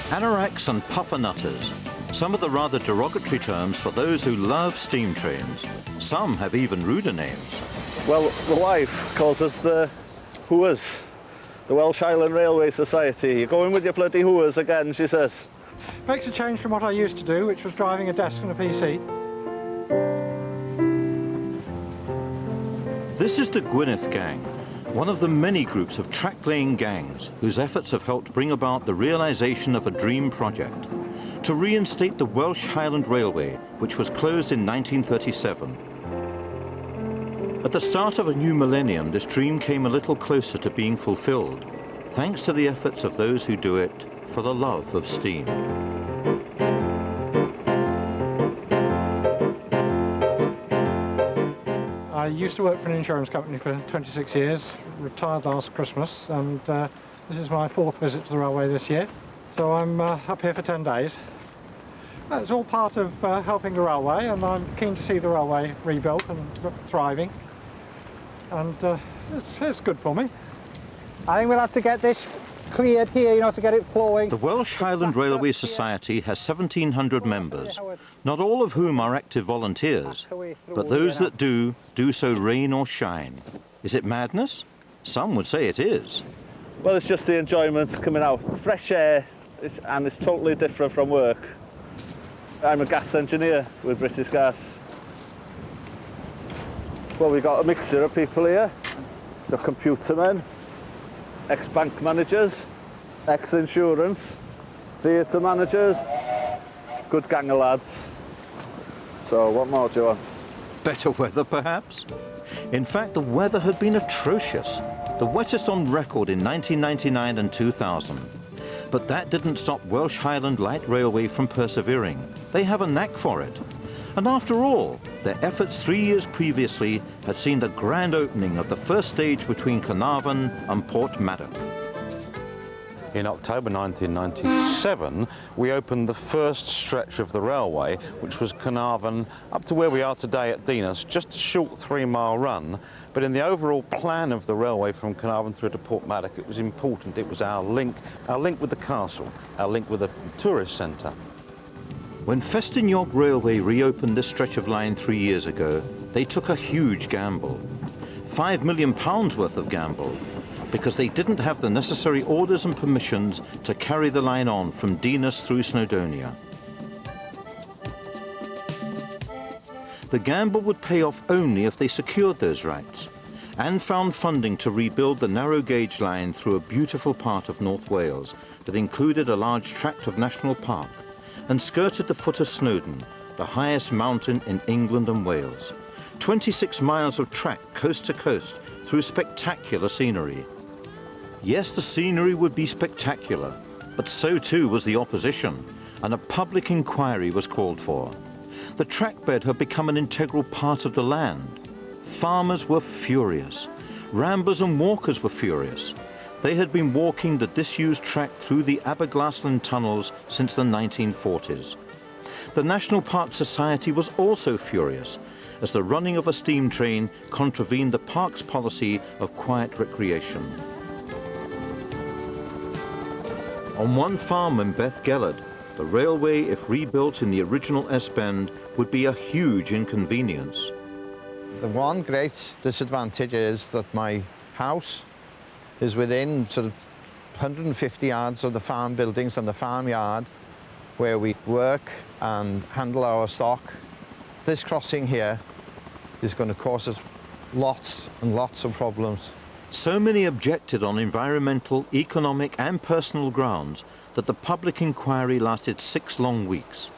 Anoraks and puffernutters, some of the rather derogatory terms for those who love steam trains. Some have even ruder names. Well, the wife calls us the hooers, the Welsh Highland Railway Society. You're going with your bloody hooers again, she says. Makes a change from what I used to do, which was driving a desk and a PC. This is the Gwynedd Gang, one of the many groups of track-laying gangs whose efforts have helped bring about the realisation of a dream project, to reinstate the Welsh Highland Railway, which was closed in 1937. At the start of a new millennium, this dream came a little closer to being fulfilled, thanks to the efforts of those who do it for the love of steam. I used to work for an insurance company for 26 years, retired last Christmas, and this is my 4th visit to the railway this year. So I'm up here for 10 days. It's all part of helping the railway, and I'm keen to see the railway rebuilt and thriving. And it's good for me. I think we'll have to get this cleared here, you know, to get it flowing. The Welsh Highland Railway Society has 1,700 members, not all of whom are active volunteers, but those that do so rain or shine. Is it madness? Some would say it is. Well, it's just the enjoyment coming out. Fresh air, and it's totally different from work. I'm a gas engineer with British Gas. Well, we've got a mixture of people here. The computer men, ex-bank managers, ex-insurance, theatre managers, good gang of lads. So what more do you want? Better weather, perhaps? In fact, the weather had been atrocious, the wettest on record in 1999 and 2000. But that didn't stop Welsh Highland Light Railway from persevering. They have a knack for it. And after all, their efforts 3 years previously had seen the grand opening of the first stage between Carnarvon and Porthmadog. In October 1997, we opened the first stretch of the railway, which was Carnarvon up to where we are today at Dinas, just a short 3-mile run. But in the overall plan of the railway from Carnarvon through to Porthmadog, it was important. It was our link with the castle, our link with the tourist centre. When Festiniog Railway reopened this stretch of line 3 years ago, they took a huge gamble. £5 million worth of gamble, because they didn't have the necessary orders and permissions to carry the line on from Dinas through Snowdonia. The gamble would pay off only if they secured those rights and found funding to rebuild the narrow gauge line through a beautiful part of North Wales that included a large tract of national park and skirted the foot of Snowdon, the highest mountain in England and Wales. 26 miles of track coast to coast through spectacular scenery. Yes, the scenery would be spectacular, but so too was the opposition, and a public inquiry was called for. The trackbed had become an integral part of the land. Farmers were furious. Ramblers and walkers were furious. They had been walking the disused track through the Aberglasslyn tunnels since the 1940s. The National Park Society was also furious, as the running of a steam train contravened the park's policy of quiet recreation. On one farm in Bethgelert, the railway, if rebuilt in the original S-bend, would be a huge inconvenience. The one great disadvantage is that my house is within sort of 150 yards of the farm buildings and the farmyard where we work and handle our stock. This crossing here is going to cause us lots and lots of problems. So many objected on environmental, economic and personal grounds that the public inquiry lasted 6 long weeks.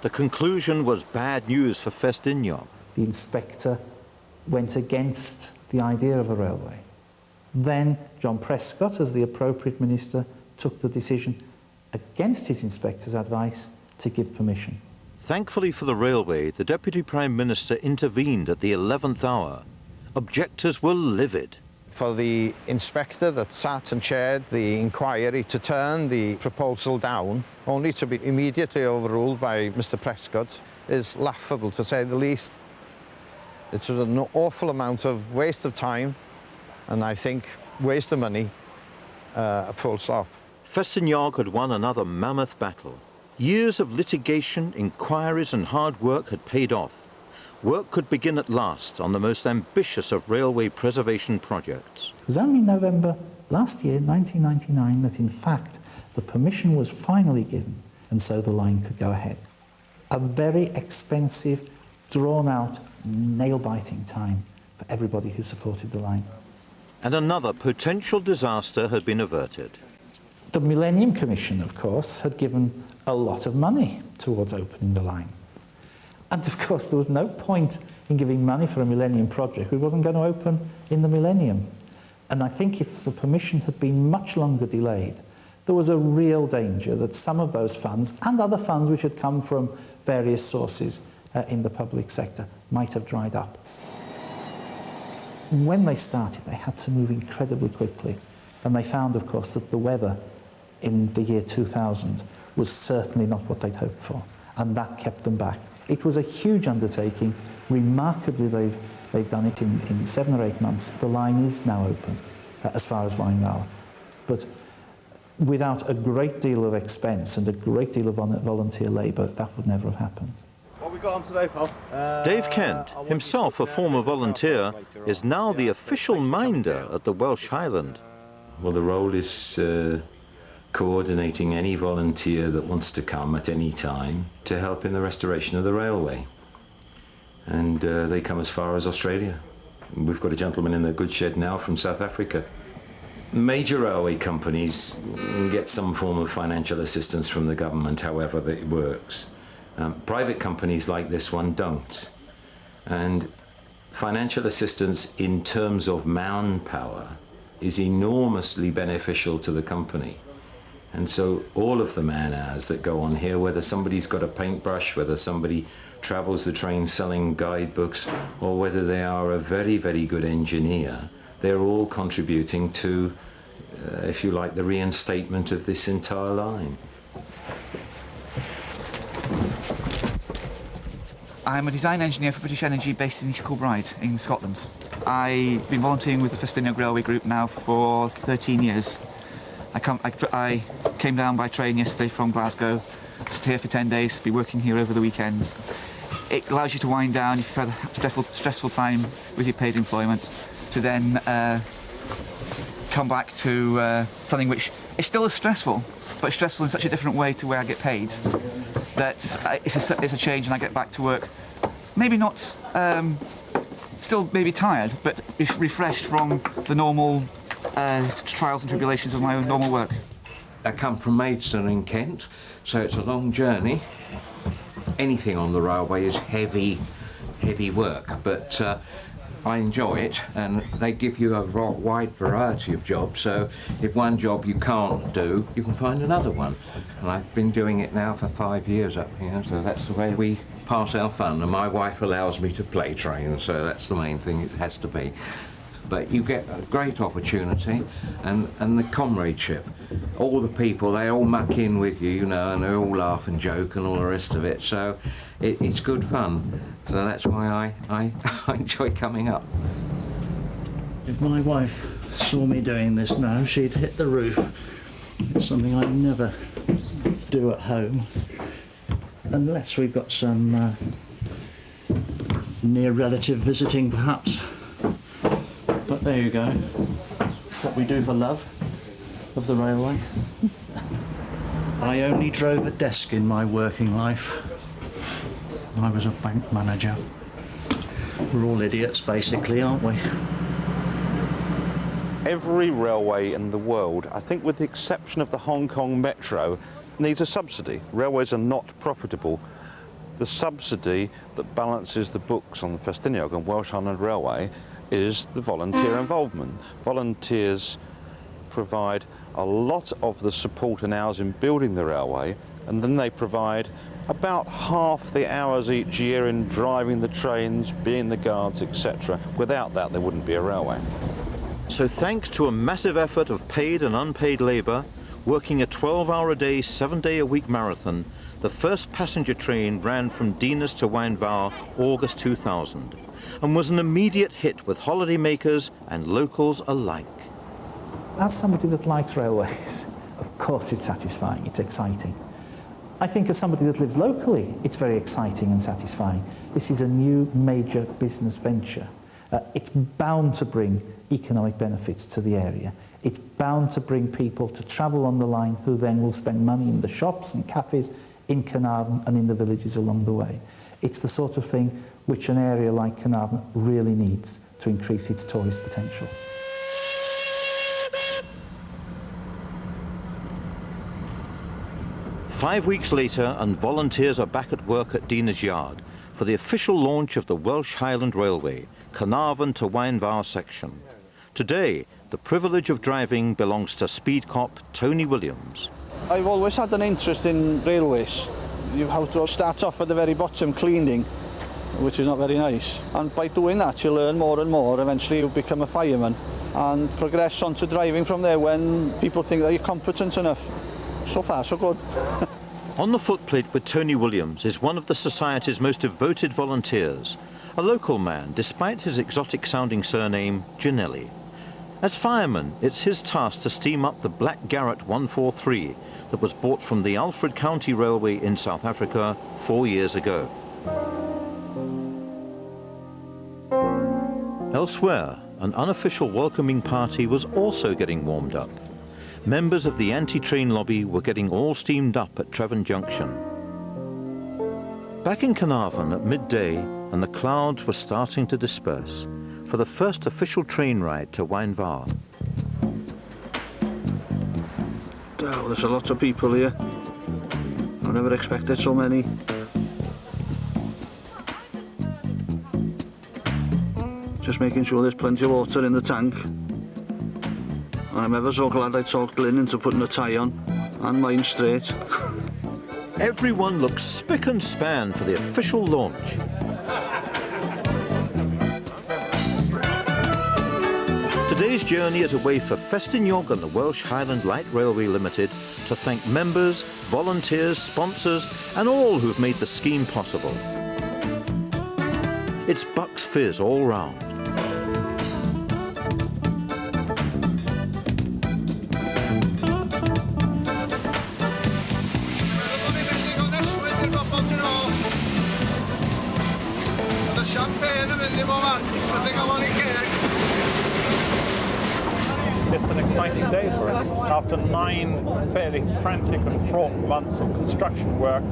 The conclusion was bad news for Festiniog. The inspector went against the idea of a railway. Then John Prescott, as the appropriate minister, took the decision against his inspector's advice to give permission. Thankfully for the railway, the Deputy Prime Minister intervened at the 11th hour. Objectors were livid. for the inspector that sat and chaired the inquiry to turn the proposal down, only to be immediately overruled by Mr. Prescott, is laughable, to say the least. It was an awful amount of waste of time, and I think waste of money, full stop. Festiniog had won another mammoth battle. Years of litigation, inquiries and hard work had paid off. Work could begin at last on the most ambitious of railway preservation projects. It was only November last year, 1999, that in fact the permission was finally given, and so the line could go ahead. A very expensive, drawn-out, nail-biting time for everybody who supported the line. And another potential disaster had been averted. The Millennium Commission, of course, had given a lot of money towards opening the line. And of course, there was no point in giving money for a Millennium project. We wasn't going to open in the Millennium. And I think if the permission had been much longer delayed, there was a real danger that some of those funds and other funds which had come from various sources in the public sector might have dried up. When they started, they had to move incredibly quickly. And they found, of course, that the weather in the year 2000 was certainly not what they'd hoped for. And that kept them back. It was a huge undertaking. Remarkably, they've done it in 7 or 8 months. The line is now open, as far as Waingal. But without a great deal of expense and a great deal of volunteer labour, that would never have happened. What we got on today, pal? Dave Kent, himself a former volunteer, is now the official minder at the Welsh Highland. Well, the role is coordinating any volunteer that wants to come at any time to help in the restoration of the railway. And they come as far as Australia. We've got a gentleman in the goods shed now from South Africa. Major railway companies get some form of financial assistance from the government, however that it works. Private companies like this one don't. And financial assistance in terms of manpower is enormously beneficial to the company. And so all of the man-hours that go on here, whether somebody's got a paintbrush, whether somebody travels the train selling guidebooks, or whether they are a very, very good engineer, they're all contributing to, if you like, the reinstatement of this entire line. I'm a design engineer for British Energy based in East Kilbride in Scotland. I've been volunteering with the Festiniog Railway Group now for 13 years. I came down by train yesterday from Glasgow, just here for 10 days, be working here over the weekends. It allows you to wind down if you've had a stressful time with your paid employment, to then come back to something which is still as stressful, but stressful in such a different way to where I get paid, that it's a change and I get back to work. Maybe not, still maybe tired, but refreshed from the normal trials and tribulations of my own normal work. I come from Maidstone in Kent, so it's a long journey. Anything on the railway is heavy work, but I enjoy it, and they give you a wide variety of jobs, so if one job you can't do, you can find another one. And I've been doing it now for 5 years up here, so that's the way we pass our fun, and my wife allows me to play trains, so that's the main thing, it has to be. But you get a great opportunity, and the comradeship. All the people, they all muck in with you, you know, and they all laugh and joke and all the rest of it, so it's good fun. So that's why I enjoy coming up. If my wife saw me doing this now, she'd hit the roof. It's something I never do at home, unless we've got some near relative visiting, perhaps. But there you go, what we do for love of the railway. I only drove a desk in my working life. I was a bank manager. We're all idiots, basically, aren't we? Every railway in the world, I think with the exception of the Hong Kong Metro, needs a subsidy. Railways are not profitable. The subsidy that balances the books on the Festiniog and Welsh Highland Railway is the volunteer involvement. Volunteers provide a lot of the support and hours in building the railway, and then they provide about half the hours each year in driving the trains, being the guards, etc. Without that, there wouldn't be a railway. So thanks to a massive effort of paid and unpaid labour, working a 12-hour-a-day, 7-day-a-week marathon, the first passenger train ran from Dinas to Waenvar August 2000 and was an immediate hit with holidaymakers and locals alike. As somebody that likes railways, of course it's satisfying, it's exciting. I think as somebody that lives locally, it's very exciting and satisfying. This is a new major business venture. It's bound to bring economic benefits to the area. It's bound to bring people to travel on the line who then will spend money in the shops and cafes in Carnarvon and in the villages along the way. It's the sort of thing which an area like Carnarvon really needs to increase its tourist potential. Five weeks later, and volunteers are back at work at Dinas Yard for the official launch of the Welsh Highland Railway, Carnarvon to Waenvar section. Today, the privilege of driving belongs to speed cop Tony Williams. I've always had an interest in railways. You have to start off at the very bottom, cleaning, which is not very nice. And by doing that, you learn more and more. Eventually, you become a fireman and progress on to driving from there when people think that you're competent enough. So far, so good. On the footplate with Tony Williams is one of the Society's most devoted volunteers, a local man, despite his exotic-sounding surname, Janelli. As fireman, it's his task to steam up the Black Garret 143 that was bought from the Alfred County Railway in South Africa 4 years ago. Elsewhere, an unofficial welcoming party was also getting warmed up. Members of the anti-train lobby were getting all steamed up at Trevon Junction. Back in Carnarvon at midday, and the clouds were starting to disperse for the first official train ride to Waenvar. Oh, there's a lot of people here. I never expected so many. Just making sure there's plenty of water in the tank. I'm ever so glad I talked Glyn into putting a tie on and mine straight. Everyone looks spick and span for the official launch. Today's journey is a way for Festiniog and the Welsh Highland Light Railway Limited to thank members, volunteers, sponsors and all who've made the scheme possible. It's Bucks Fizz all round. It's an exciting day for us. After 9 fairly frantic and fraught months of construction work,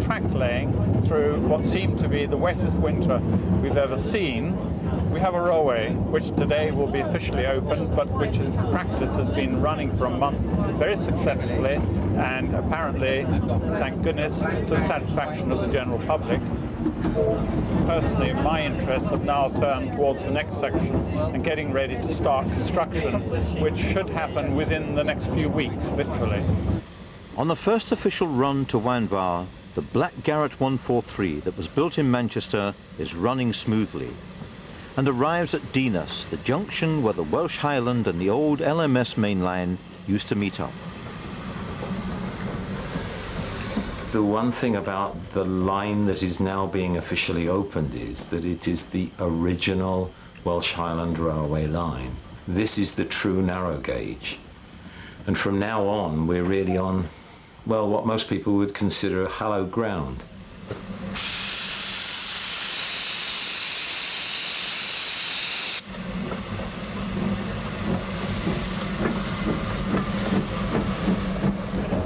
track laying through what seemed to be the wettest winter we've ever seen, we have a railway which today will be officially open, but which in practice has been running for a month very successfully and apparently, thank goodness, to the satisfaction of the general public. Personally, my interests have now turned towards the next section and getting ready to start construction, which should happen within the next few weeks, literally. On the first official run to Waenvar, the Black Garret 143 that was built in Manchester is running smoothly and arrives at Dinas, the junction where the Welsh Highland and the old LMS main line used to meet up. The one thing about the line that is now being officially opened is that it is the original Welsh Highland Railway line. This is the true narrow gauge. And from now on, we're really on, well, what most people would consider hallowed ground.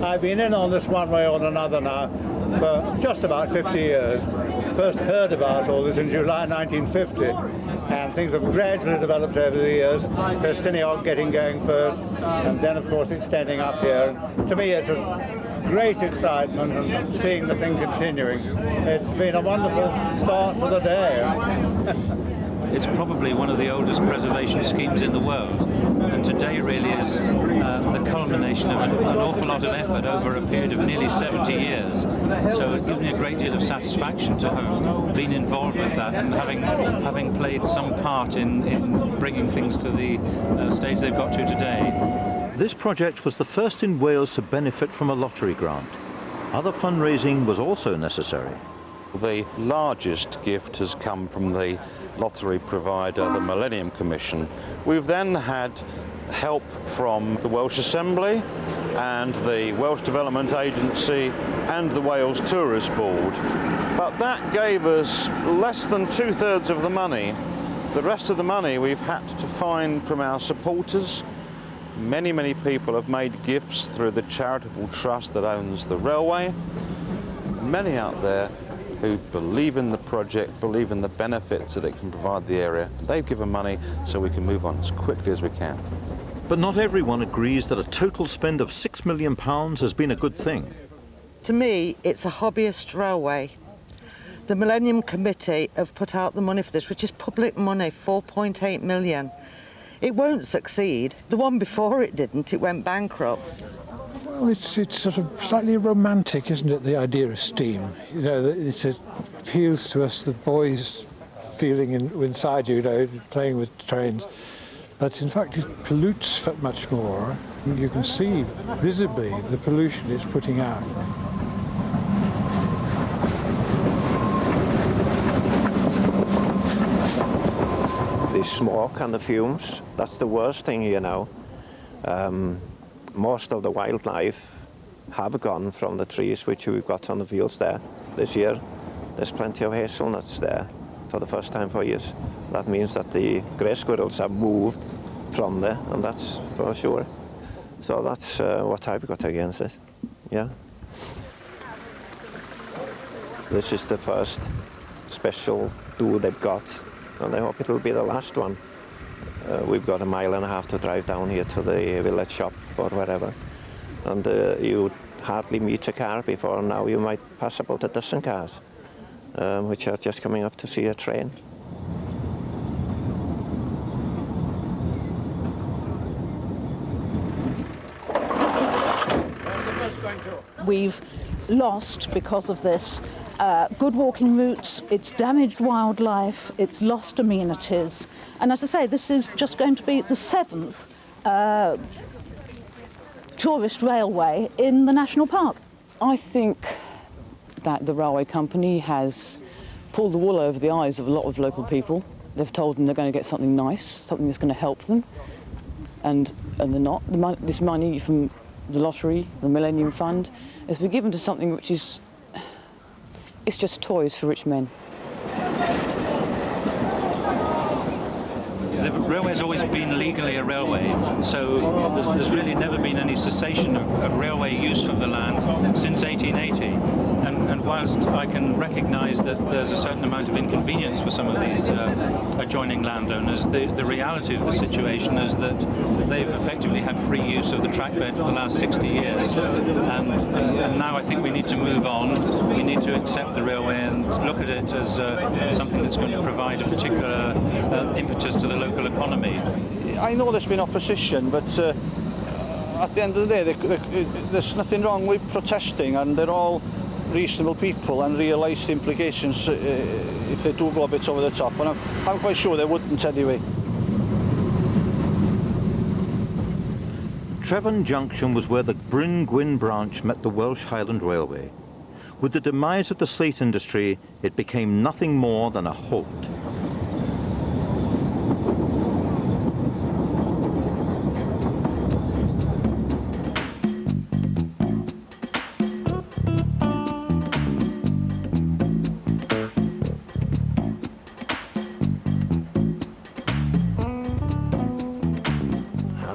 I've been in on this one way or another now for just about 50 years. First heard about all this in July 1950, and things have gradually developed over the years. Festiniog getting going first, and then of course extending up here. And to me it's a great excitement and seeing the thing continuing. It's been a wonderful start to the day. it's probably one of the oldest preservation schemes in the world, and today really is the culmination of an awful lot of effort over a period of nearly 70 years. So it gives me a great deal of satisfaction to have been involved with that and having played some part in bringing things to the stage they've got to today. This project was the first in Wales to benefit from a lottery grant. Other fundraising was also necessary. The largest gift has come from the lottery provider, the Millennium Commission. We've then had help from the Welsh Assembly and the Welsh Development Agency and the Wales Tourist Board. But that gave us less than 2/3 of the money. The rest of the money we've had to find from our supporters. Many people have made gifts through the charitable trust that owns the railway. Many out there who believe in the project, believe in the benefits that it can provide the area. They've given money so we can move on as quickly as we can. But not everyone agrees that a total spend of £6 million has been a good thing. To me, it's a hobbyist railway. The Millennium Committee have put out the money for this, which is public money, 4.8 million. It won't succeed. The one before it didn't, it went bankrupt. Well, it's sort of slightly romantic, isn't it, the idea of steam? You know, it appeals to us, the boys feeling inside you, you know, playing with trains. But in fact, it pollutes much more. You can see visibly the pollution it's putting out. The smoke and the fumes, that's the worst thing, you know. Most of the wildlife have gone from the trees which we've got on the fields there. This year, there's plenty of hazelnuts there for the first time for years. That means that the grey squirrels have moved from there, and that's for sure. So that's what I've got against it, yeah. This is the first special do they've got, and I hope it'll be the last one. We've got 1.5 miles to drive down here to the village shop or wherever, and you hardly meet a car before. Now you might pass about a dozen cars, which are just coming up to see a train. We've lost, because of this, good walking routes, it's damaged wildlife, it's lost amenities. And as I say, this is just going to be the 7th tourist railway in the national park. I think that the railway company has pulled the wool over the eyes of a lot of local people. They've told them they're going to get something nice, something that's going to help them, and they're not. This money from the lottery, the Millennium Fund, has been given to something which is, it's just toys for rich men. The railway's always been legally a railway, so there's really never been any cessation of railway use of the land since 1880. And whilst I can recognise that there's a certain amount of inconvenience for some of these adjoining landowners, the reality of the situation is that they've effectively had free use of the trackbed for the last 60 years. And now I think we need to move on. We need to accept the railway and look at it as something that's going to provide a particular impetus to the local economy. I know there's been opposition, but at the end of the day, there's nothing wrong with protesting, and they're all reasonable people and realise the implications if they do go a bit over the top, and I'm quite sure they wouldn't anyway. Trevon Junction was where the Bryn Gwyn branch met the Welsh Highland Railway. With the demise of the slate industry, it became nothing more than a halt.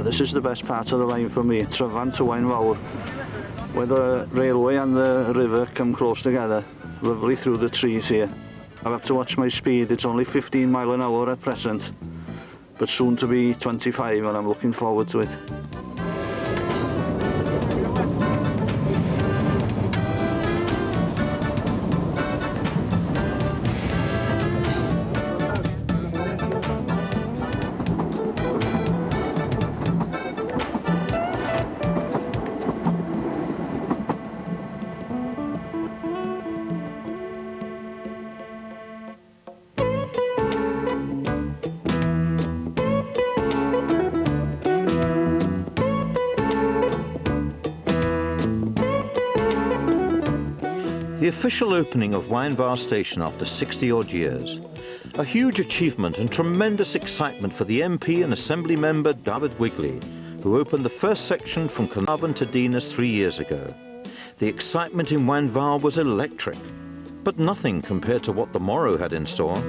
This is the best part of the line for me, Tryfan to Waun Fawr, where the railway and the river come close together, lovely through the trees here. I've had to watch my speed, it's only 15 miles an hour at present, but soon to be 25, and I'm looking forward to it. The official opening of Wainvar Station after 60-odd years. A huge achievement and tremendous excitement for the MP and Assembly member David Wigley, who opened the first section from Carnarvon to Dinas 3 years ago. The excitement in Wainvar was electric, but nothing compared to what the morrow had in store.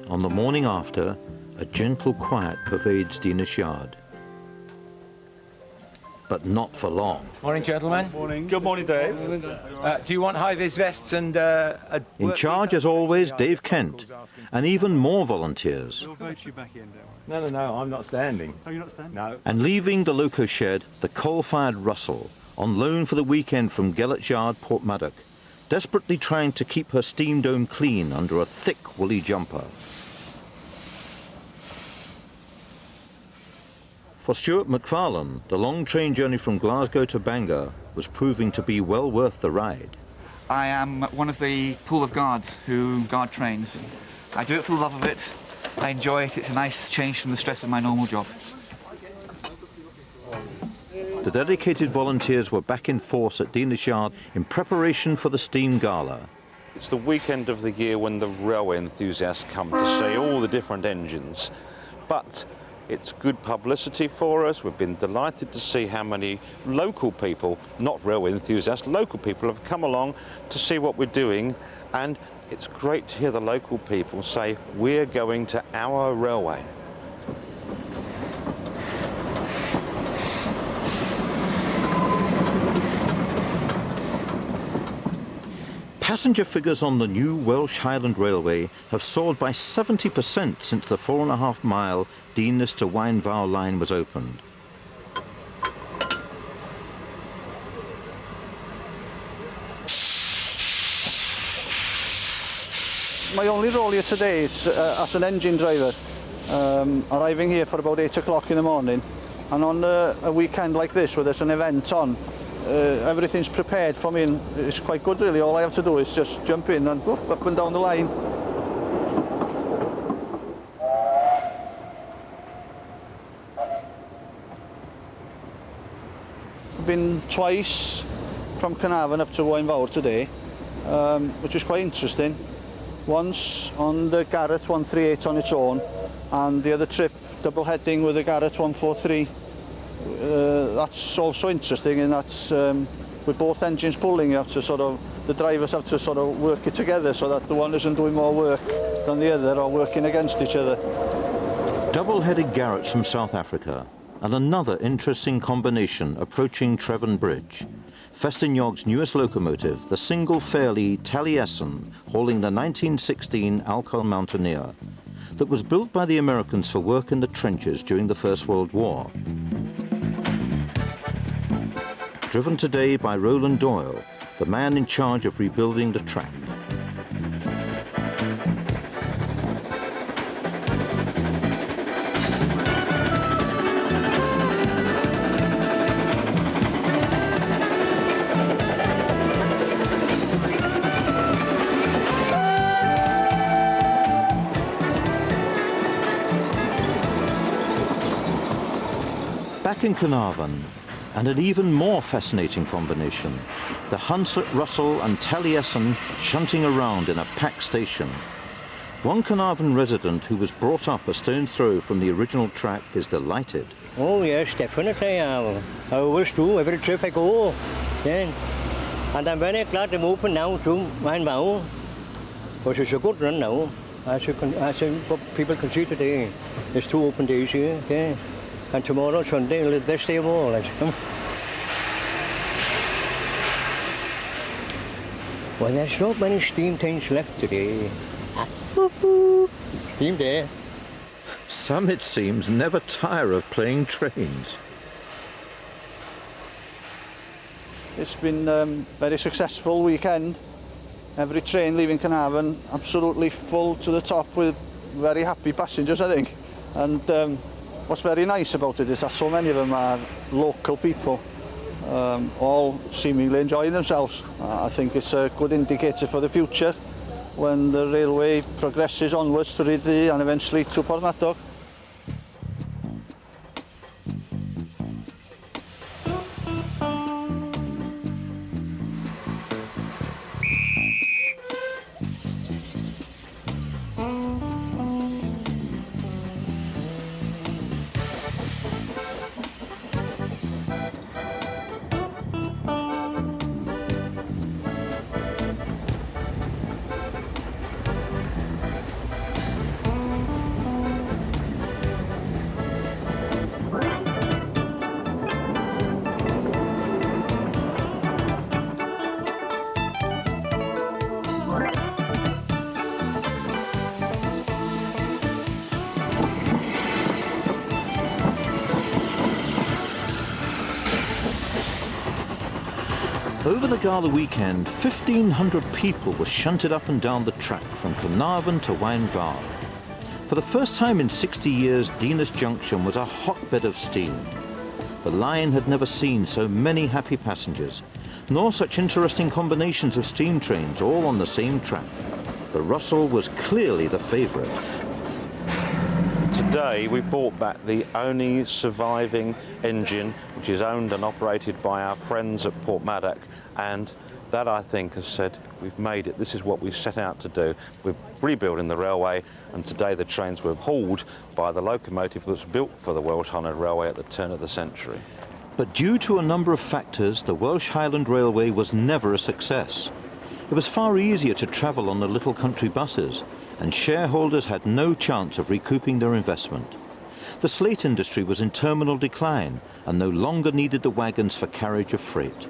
On the morning after, a gentle quiet pervades Dinas Yard. But not for long. Morning, gentlemen. Morning. Good morning, Dave. Do you want high-vis vests and In charge, as always, Dave Kent, and even more volunteers. No, I'm not standing. Oh, you're not standing? No. And leaving the loco shed, the coal-fired Russell, on loan for the weekend from Gellert's Yard, Portmaddock, desperately trying to keep her steam dome clean under a thick woolly jumper. For Stuart McFarlane, the long train journey from Glasgow to Bangor was proving to be well worth the ride. I am one of the pool of guards who guard trains. I do it for the love of it. I enjoy it. It's a nice change from the stress of my normal job. The dedicated volunteers were back in force at Dinas Yard in preparation for the Steam Gala. It's the weekend of the year when the railway enthusiasts come to see all the different engines. But it's good publicity for us. We've been delighted to see how many local people, not railway enthusiasts, local people have come along to see what we're doing, and it's great to hear the local people say, we're going to our railway. Passenger figures on the new Welsh Highland Railway have soared by 70% since the 4.5-mile Dinas to Wainvar line was opened. My only role here today is as an engine driver, arriving here for about 8 o'clock in the morning, and on a weekend like this where there's an event on, everything's prepared for me, and it's quite good really. All I have to do is just jump in and go up and down the line. I've been twice from Carnarvon up to Wainvar today, which is quite interesting. Once on the Garrett 138 on its own, and the other trip double heading with the Garrett 143. That's also interesting in that with both engines pulling, you have to the drivers have to sort of work it together so that the one isn't doing more work than the other or working against each other. Double-headed Garretts from South Africa, and another interesting combination approaching Trevon Bridge. Festiniog's newest locomotive, the single Fairley Taliesin, hauling the 1916 Alcoil Mountaineer, that was built by the Americans for work in the trenches during the First World War. Driven today by Roland Doyle, the man in charge of rebuilding the track. Back in Carnarvon, and an even more fascinating combination, the Hunslet Russell and Taliesin shunting around in a packed station. One Carnarvon resident who was brought up a stone's throw from the original track is delighted. Oh yes, definitely. I always do every trip I go. Yeah. And I'm very glad I'm open now to Wainvar, because it's a good run now. as what people can see today, there's 2 open days here, okay? And tomorrow, Sunday, the best day of all. Well, there's not many steam trains left today. Steam there. Some, it seems, never tire of playing trains. It's been a very successful weekend. Every train leaving Carnarvon absolutely full to the top with very happy passengers, I think. And what's very nice about it is that so many of them are local people, all seemingly enjoying themselves. I think it's a good indicator for the future when the railway progresses onwards to Rhydd and eventually to Porthmadog. Over the gala weekend, 1,500 people were shunted up and down the track from Carnarvon to Waenvar. For the first time in 60 years, Dinas Junction was a hotbed of steam. The line had never seen so many happy passengers, nor such interesting combinations of steam trains all on the same track. The Russell was clearly the favourite. Today we brought back the only surviving engine which is owned and operated by our friends at Porthmadog, and that, I think, has said we've made it. This is what we set out to do. We're rebuilding the railway, and today the trains were hauled by the locomotive that's built for the Welsh Highland Railway at the turn of the century. But due to a number of factors, the Welsh Highland Railway was never a success. It was far easier to travel on the little country buses, and shareholders had no chance of recouping their investment. The slate industry was in terminal decline and no longer needed the wagons for carriage of freight.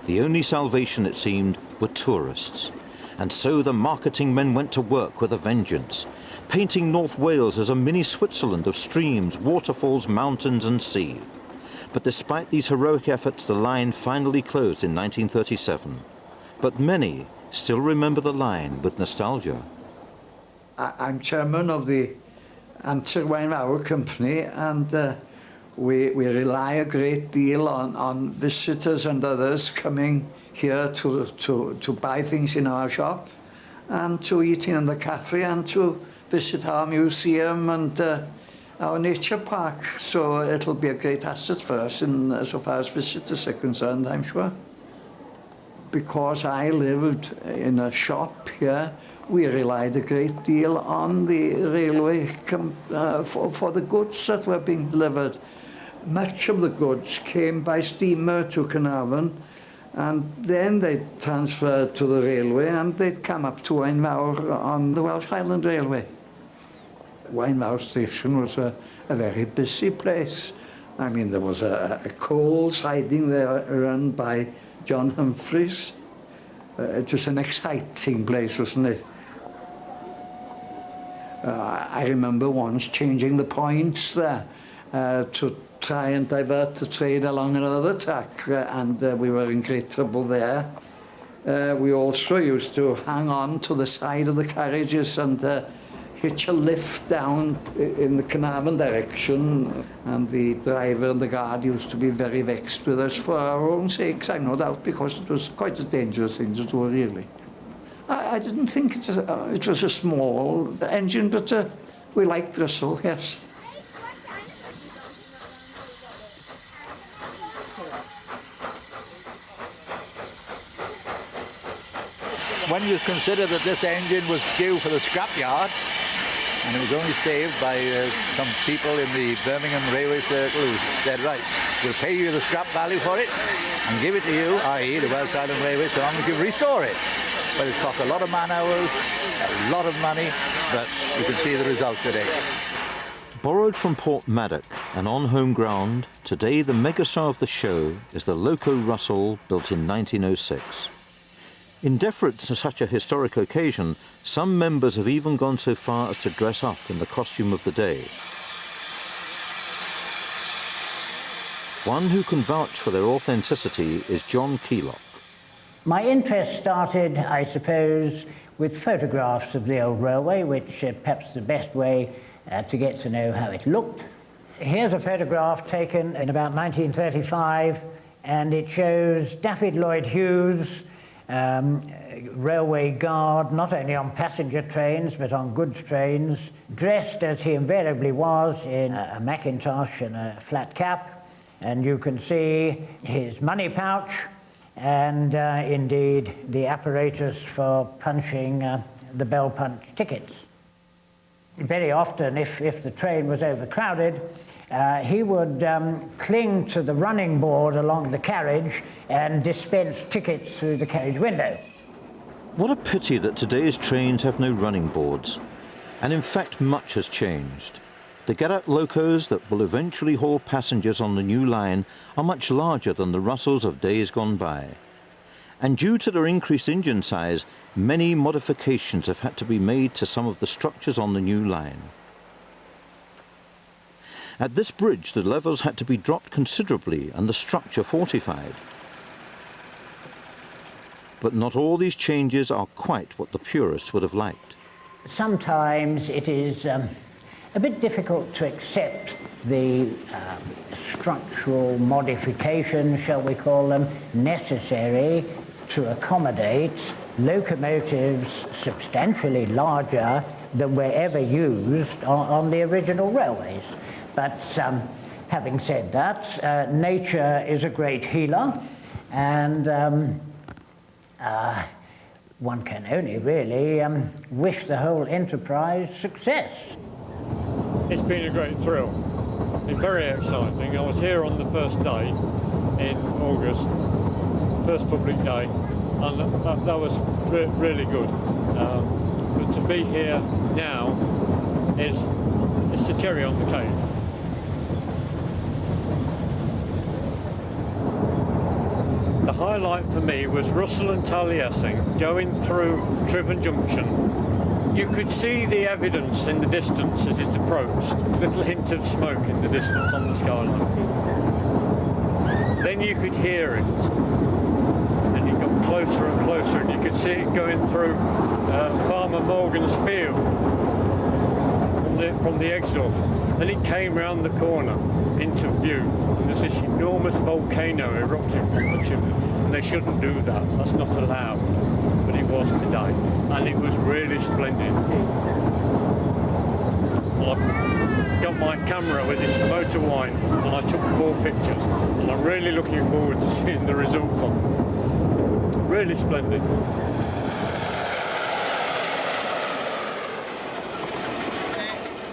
The only salvation, it seemed, were tourists. And so the marketing men went to work with a vengeance, painting North Wales as a mini Switzerland of streams, waterfalls, mountains and sea. But despite these heroic efforts, the line finally closed in 1937. But many still remember the line with nostalgia. I'm chairman of the Antir-Waenvar Company, and we rely a great deal on visitors and others coming here to buy things in our shop and to eat in the cafe and to visit our museum and our nature park. So it'll be a great asset for us so far as visitors are concerned, I'm sure. Because I lived in a shop here, we relied a great deal on the railway for the goods that were being delivered. Much of the goods came by steamer to Carnarvon, and then they transferred to the railway, and they'd come up to Waenvar on the Welsh Highland Railway. Waenvar station was a very busy place. I mean, there was a coal siding there run by John Humphreys. It was an exciting place, wasn't it? I remember once changing the points there to try and divert the trade along another track, and we were in great trouble there. We also used to hang on to the side of the carriages and hitch a lift down in the Carnarvon direction, and the driver and the guard used to be very vexed with us for our own sakes, I've no doubt, because it was quite a dangerous thing to do, really. I didn't think it was a small engine, but we liked Russell, yes. When you consider that this engine was due for the scrapyard, and it was only saved by some people in the Birmingham Railway Circle who said, right, we'll pay you the scrap value for it and give it to you, i.e. the Welsh Highland Railway, so long as you restore it. but it cost a lot of man hours, a lot of money, but you can see the result today. Borrowed from Port Maddock and on home ground, today the megastar of the show is the Loco Russell, built in 1906. In deference to such a historic occasion, some members have even gone so far as to dress up in the costume of the day. One who can vouch for their authenticity is John Keelock. My interest started, I suppose, with photographs of the old railway, which perhaps the best way to get to know how it looked. Here's a photograph taken in about 1935, and it shows Daffyd Lloyd Hughes, railway guard, not only on passenger trains but on goods trains, dressed as he invariably was in a Macintosh and a flat cap, and you can see his money pouch and indeed the apparatus for punching the bell punch tickets. Very often, if the train was overcrowded, he would cling to the running board along the carriage and dispense tickets through the carriage window. What a pity that today's trains have no running boards. And in fact, much has changed. The Garratt locos that will eventually haul passengers on the new line are much larger than the Russells of days gone by. And due to their increased engine size, many modifications have had to be made to some of the structures on the new line. At this bridge, the levels had to be dropped considerably and the structure fortified. But not all these changes are quite what the purists would have liked. Sometimes it is a bit difficult to accept the structural modifications, shall we call them, necessary to accommodate locomotives substantially larger than were ever used on the original railways. But having said that, nature is a great healer, and one can only really wish the whole enterprise success. It's been a great thrill. It's been very exciting. I was here on the first day in August, first public day, and that was really good. But to be here now it's the cherry on the cake. The highlight for me was Russell and Taliesin going through Triven Junction. You could see the evidence in the distance as it approached, a little hint of smoke in the distance on the skyline. Then you could hear it, and it got closer and closer, and you could see it going through Farmer Morgan's field from the exhaust. Then it came round the corner into view, and there's this enormous volcano erupting from the chimney, and they shouldn't do that, that's not allowed, but it was today, and it was really splendid. Well, I got my camera with its motor wine, and I took 4 pictures, and I'm really looking forward to seeing the results on them. Really splendid.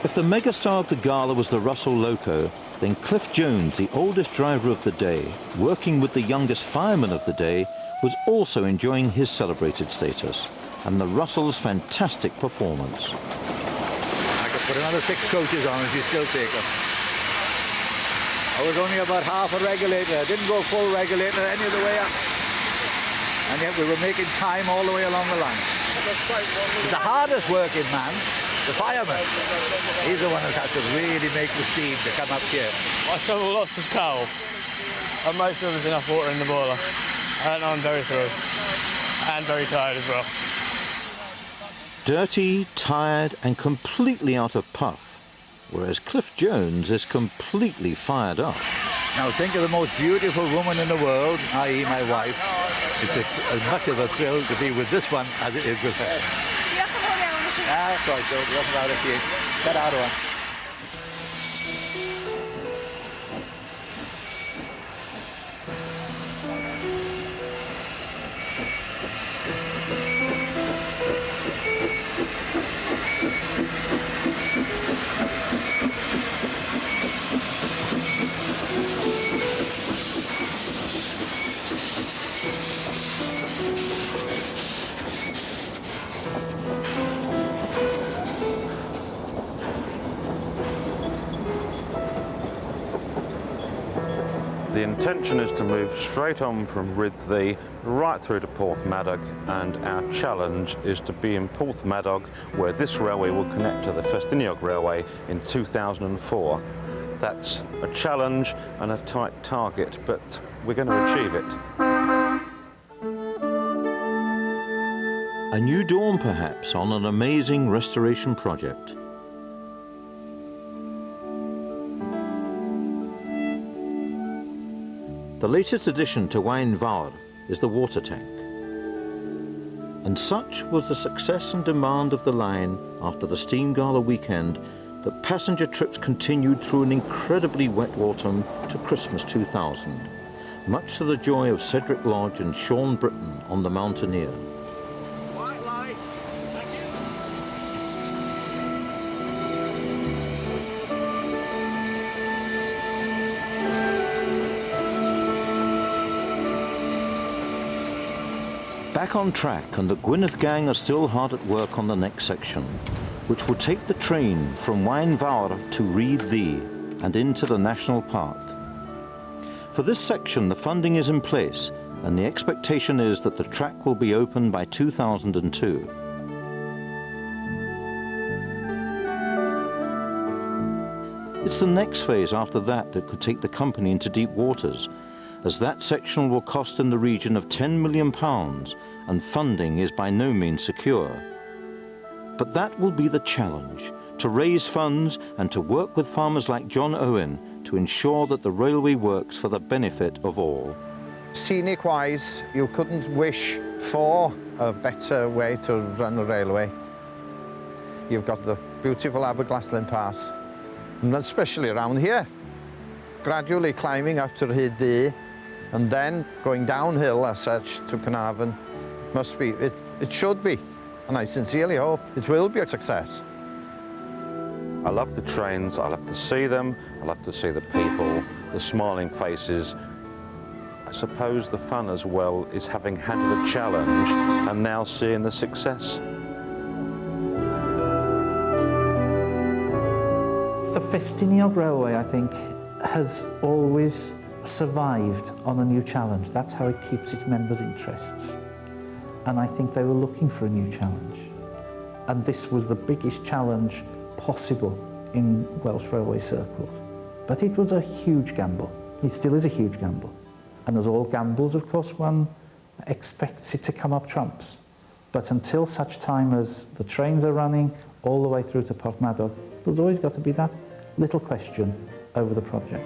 If the megastar of the gala was the Russell Loco, then Cliff Jones, the oldest driver of the day, working with the youngest fireman of the day, was also enjoying his celebrated status, and the Russell's fantastic performance. I could put another 6 coaches on if you still take them. I was only about half a regulator. I didn't go full regulator any of the way up. And yet we were making time all the way along the line. The hardest working man, the fireman, he's the one that has to really make the steam to come up here. I shovel lots of coal and make sure there's enough water in the boiler. And I'm very thrilled and very tired as well. Dirty, tired and completely out of puff, whereas Cliff Jones is completely fired up. Now think of the most beautiful woman in the world, i.e. my wife. It's as much of a thrill to be with this one as it is with her. That's right, so that's about it. Get out of one. The intention is to move straight on from Rhyddthy right through to Porthmadog, and our challenge is to be in Porthmadog, where this railway will connect to the Festiniog Railway in 2004. That's a challenge and a tight target, but we're going to achieve it. A new dawn, perhaps, on an amazing restoration project. The latest addition to Waun Fawr is the water tank. And such was the success and demand of the line after the Steam Gala weekend that passenger trips continued through an incredibly wet autumn to Christmas 2000, much to the joy of Cedric Lodge and Sean Britton on the Mountaineer. Back on track, and the Gwynedd gang are still hard at work on the next section, which will take the train from Waun Fawr to Rhyddthy and into the National Park. For this section, the funding is in place, and the expectation is that the track will be open by 2002. It's the next phase after that that could take the company into deep waters, as that section will cost in the region of £10 million, and funding is by no means secure. But that will be the challenge, to raise funds and to work with farmers like John Owen to ensure that the railway works for the benefit of all. Scenic-wise, you couldn't wish for a better way to run a railway. You've got the beautiful Aberglasslyn Pass, and especially around here, gradually climbing up to Rhyddthy, and then going downhill as such to Carnarvon. Must be, it should be, and I sincerely hope it will be a success. I love the trains, I love to see them, I love to see the people, the smiling faces. I suppose the fun as well is having had the challenge and now seeing the success. The Festiniog Railway, I think, has always survived on a new challenge. That's how it keeps its members' interests. And I think they were looking for a new challenge. And this was the biggest challenge possible in Welsh railway circles. But it was a huge gamble. It still is a huge gamble. And as all gambles, of course, one expects it to come up trumps. But until such time as the trains are running all the way through to Porthmadog, there's always got to be that little question over the project.